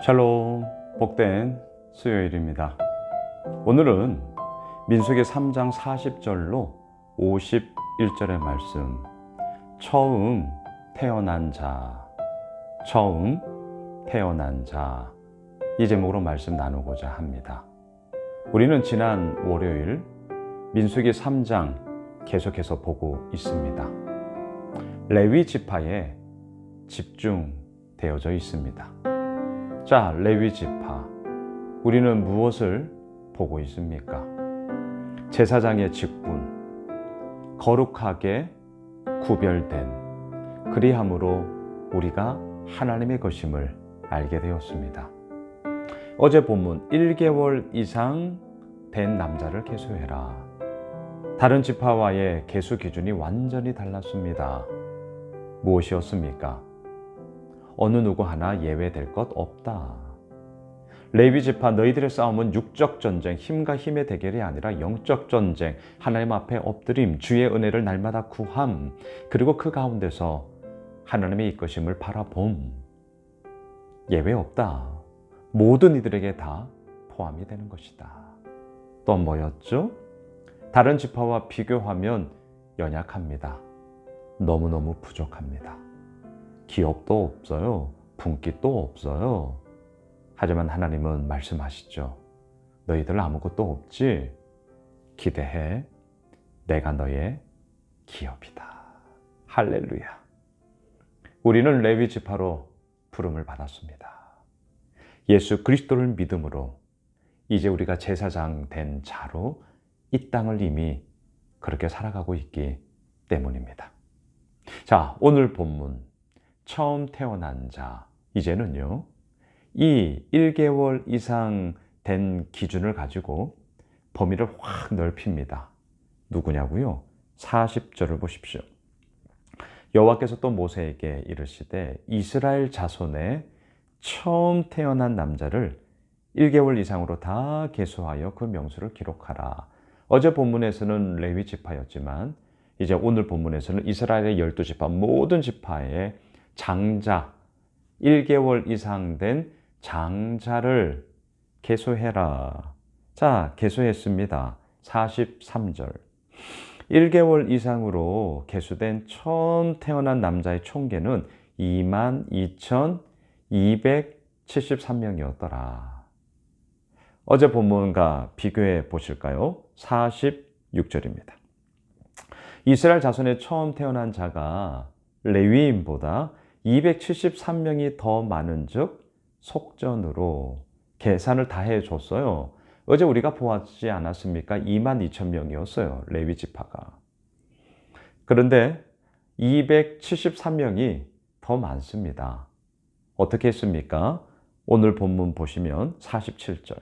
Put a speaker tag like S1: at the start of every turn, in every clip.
S1: 샬롬, 복된 수요일입니다. 오늘은 민수기 3장 40절로 51절의 말씀, 처음 태어난 자, 이 제목으로 말씀 나누고자 합니다. 우리는 지난 월요일 민수기 3장 계속해서 보고 있습니다. 레위 지파에 집중되어져 있습니다. 자, 레위 지파, 우리는 무엇을 보고 있습니까? 제사장의 직분, 거룩하게 구별된, 그리함으로 우리가 하나님의 것임을 알게 되었습니다. 어제 본문 1개월 이상 된 남자를 계수해라. 다른 지파와의 계수 기준이 완전히 달랐습니다. 무엇이었습니까? 어느 누구 하나 예외될 것 없다. 레위 지파, 너희들의 싸움은 육적 전쟁, 힘과 힘의 대결이 아니라 영적 전쟁, 하나님 앞에 엎드림, 주의 은혜를 날마다 구함, 그리고 그 가운데서 하나님의 이끄심을 바라봄. 예외 없다. 모든 이들에게 다 포함이 되는 것이다. 또 뭐였죠? 다른 지파와 비교하면 연약합니다. 너무너무 부족합니다. 기업도 없어요. 분깃도 없어요. 하지만 하나님은 말씀하시죠. 너희들 아무것도 없지? 기대해. 내가 너의 기업이다. 할렐루야. 우리는 레위 지파로 부름을 받았습니다. 예수 그리스도를 믿음으로 이제 우리가 제사장 된 자로 이 땅을 이미 그렇게 살아가고 있기 때문입니다. 자, 오늘 본문 처음 태어난 자, 이제는요, 이 1개월 이상 된 기준을 가지고 범위를 확 넓힙니다. 누구냐고요? 40절을 보십시오. 여호와께서 또 모세에게 이르시되 이스라엘 자손의 처음 태어난 남자를 1개월 이상으로 다 계수하여 그 명수를 기록하라. 어제 본문에서는 레위 지파였지만 이제 오늘 본문에서는 이스라엘의 12지파 모든 지파의 장자, 1개월 이상 된 장자를 계수해라. 자, 계수했습니다. 43절. 1개월 이상으로 계수된 처음 태어난 남자의 총계는 22,273명이었더라. 어제 본문과 비교해 보실까요? 46절입니다. 이스라엘 자손의 처음 태어난 자가 레위인보다 273명이 더 많은 즉 속전으로 계산을 다 해줬어요. 어제 우리가 보았지 않았습니까? 22,000명이었어요. 레위 지파가. 그런데 273명이 더 많습니다. 어떻게 했습니까? 오늘 본문 보시면 47절.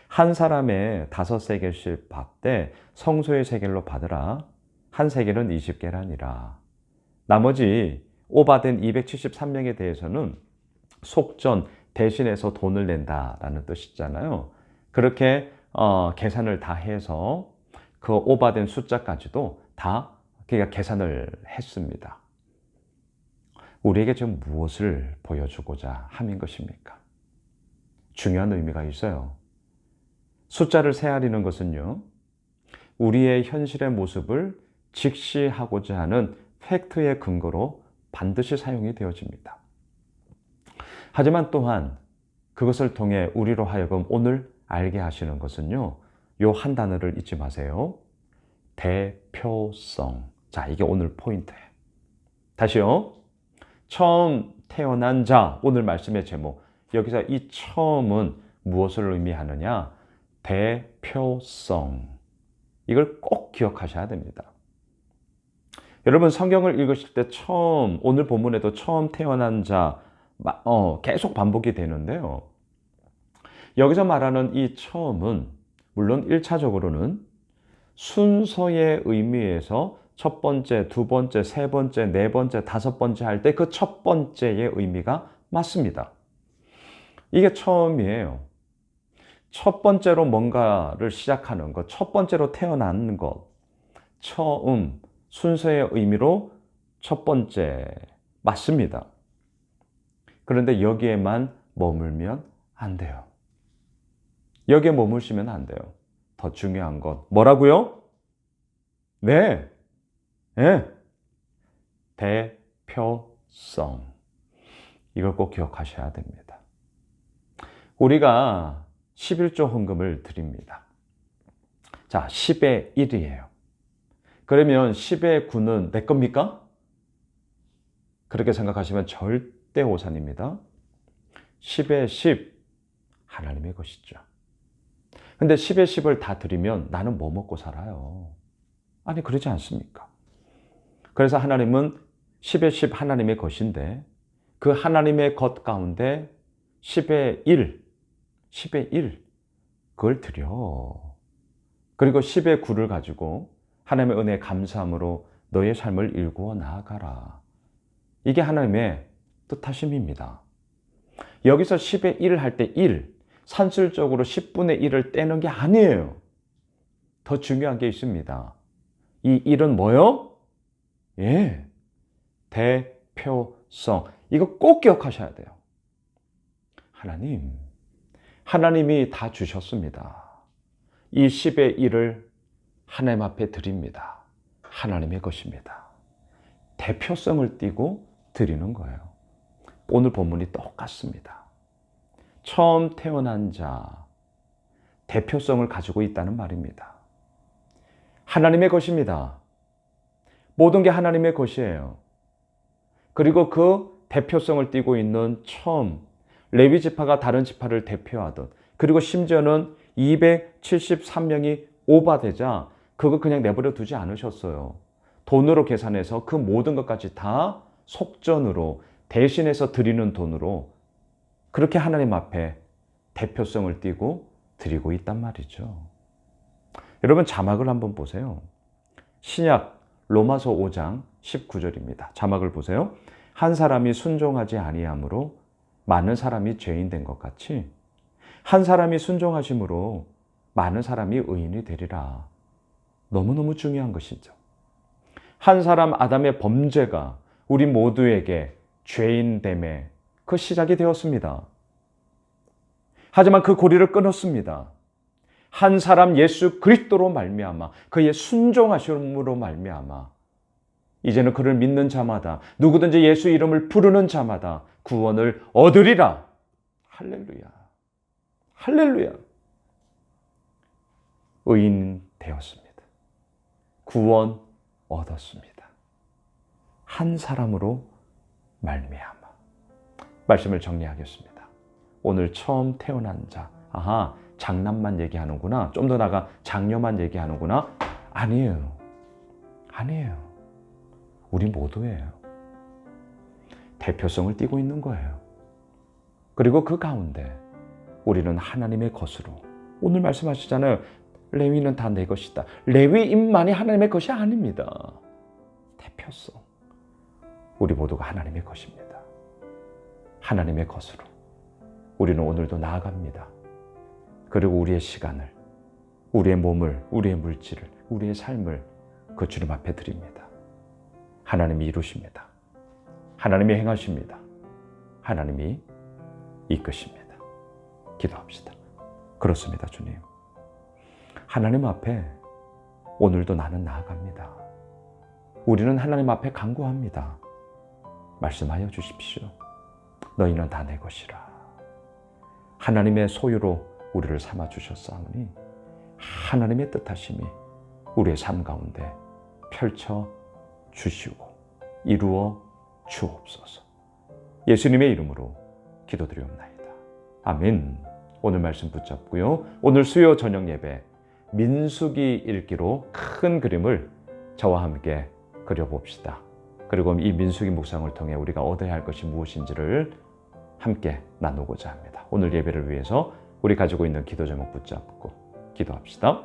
S1: 한 사람의 5세겔씩 받되 성소의 세겔로 받으라. 한 세겔은 20계란이라. 나머지 오바된 273명에 대해서는 속전, 대신해서 돈을 낸다라는 뜻이잖아요. 그렇게 계산을 다 해서 그 오바된 숫자까지도 다 그러니까 계산을 했습니다. 우리에게 지금 무엇을 보여주고자 함인 것입니까? 중요한 의미가 있어요. 숫자를 세아리는 것은요, 우리의 현실의 모습을 직시하고자 하는 팩트의 근거로 반드시 사용이 되어집니다. 하지만 또한 그것을 통해 우리로 하여금 오늘 알게 하시는 것은요, 요 한 단어를 잊지 마세요. 대표성. 자, 이게 오늘 포인트예요. 다시요. 처음 태어난 자, 오늘 말씀의 제목. 여기서 이 처음은 무엇을 의미하느냐? 대표성. 이걸 꼭 기억하셔야 됩니다. 여러분, 성경을 읽으실 때 처음, 오늘 본문에도 처음 태어난 자, 계속 반복이 되는데요. 여기서 말하는 이 처음은 물론 1차적으로는 순서의 의미에서 첫 번째, 두 번째, 세 번째, 네 번째, 다섯 번째 할 때 그 첫 번째의 의미가 맞습니다. 이게 처음이에요. 첫 번째로 뭔가를 시작하는 것, 첫 번째로 태어나는 것, 처음, 순서의 의미로 첫 번째 맞습니다. 그런데 여기에만 머물면 안 돼요. 여기에 머무시면 안 돼요. 더 중요한 건 뭐라고요? 네. 네. 대표성. 이걸 꼭 기억하셔야 됩니다. 우리가 11조 헌금을 드립니다. 자, 10의 1이에요. 그러면 10의 9는 내 겁니까? 그렇게 생각하시면 절대 오산입니다. 10의 10, 하나님의 것이죠. 근데 10의 10을 다 드리면 나는 뭐 먹고 살아요? 아니, 그러지 않습니까? 그래서 하나님은 10의 10 하나님의 것인데 그 하나님의 것 가운데 10의 1, 10의 1, 그걸 드려. 그리고 10의 9를 가지고 하나님의 은혜에 감사함으로 너의 삶을 일구어 나아가라. 이게 하나님의 뜻하심입니다. 여기서 10의 1을 할 때 1, 산술적으로 10분의 1을 떼는 게 아니에요. 더 중요한 게 있습니다. 이 1은 뭐요? 예, 대표성. 이거 꼭 기억하셔야 돼요. 하나님이 다 주셨습니다. 이 10의 1을 하나님 앞에 드립니다. 하나님의 것입니다. 대표성을 띠고 드리는 거예요. 오늘 본문이 똑같습니다. 처음 태어난 자, 대표성을 가지고 있다는 말입니다. 하나님의 것입니다. 모든 게 하나님의 것이에요. 그리고 그 대표성을 띠고 있는 처음, 레위 지파가 다른 지파를 대표하던, 그리고 심지어는 273명이 오바되자 그거 그냥 내버려 두지 않으셨어요. 돈으로 계산해서 그 모든 것까지 다 속전으로 대신해서 드리는 돈으로 그렇게 하나님 앞에 대표성을 띠고 드리고 있단 말이죠. 여러분 자막을 한번 보세요. 신약 로마서 5장 19절입니다. 자막을 보세요. 한 사람이 순종하지 아니함으로 많은 사람이 죄인 된 것 같이 한 사람이 순종하심으로 많은 사람이 의인이 되리라. 너무너무 중요한 것이죠. 한 사람 아담의 범죄가 우리 모두에게 죄인됨의 그 시작이 되었습니다. 하지만 그 고리를 끊었습니다. 한 사람 예수 그리스도로 말미암아 그의 순종하심으로 말미암아 이제는 그를 믿는 자마다 누구든지 예수 이름을 부르는 자마다 구원을 얻으리라. 할렐루야. 할렐루야. 의인 되었습니다. 구원 얻었습니다. 한 사람으로 말미암아. 말씀을 정리하겠습니다. 오늘 처음 태어난 자. 아하, 장남만 얘기하는구나. 좀 더 나아가 장녀만 얘기하는구나. 아니에요. 아니에요. 우리 모두예요. 대표성을 띠고 있는 거예요. 그리고 그 가운데 우리는 하나님의 것으로. 오늘 말씀하시잖아요. 레위는 다 내 것이다. 레위인만이 하나님의 것이 아닙니다. 대표성. 우리 모두가 하나님의 것입니다. 하나님의 것으로 우리는 오늘도 나아갑니다. 그리고 우리의 시간을, 우리의 몸을, 우리의 물질을, 우리의 삶을 그 주님 앞에 드립니다. 하나님이 이루십니다. 하나님이 행하십니다. 하나님이 이끄십니다. 기도합시다. 그렇습니다, 주님. 하나님 앞에 오늘도 나는 나아갑니다. 우리는 하나님 앞에 간구합니다. 말씀하여 주십시오. 너희는 다 내 것이라. 하나님의 소유로 우리를 삼아 주셨사오니 하나님의 뜻하심이 우리의 삶 가운데 펼쳐 주시고 이루어 주옵소서. 예수님의 이름으로 기도드리옵나이다. 아멘. 오늘 말씀 붙잡고요. 오늘 수요 저녁 예배 민수기 읽기로 큰 그림을 저와 함께 그려봅시다. 그리고 이 민수기 묵상을 통해 우리가 얻어야 할 것이 무엇인지를 함께 나누고자 합니다. 오늘 예배를 위해서 우리 가지고 있는 기도 제목 붙잡고 기도합시다.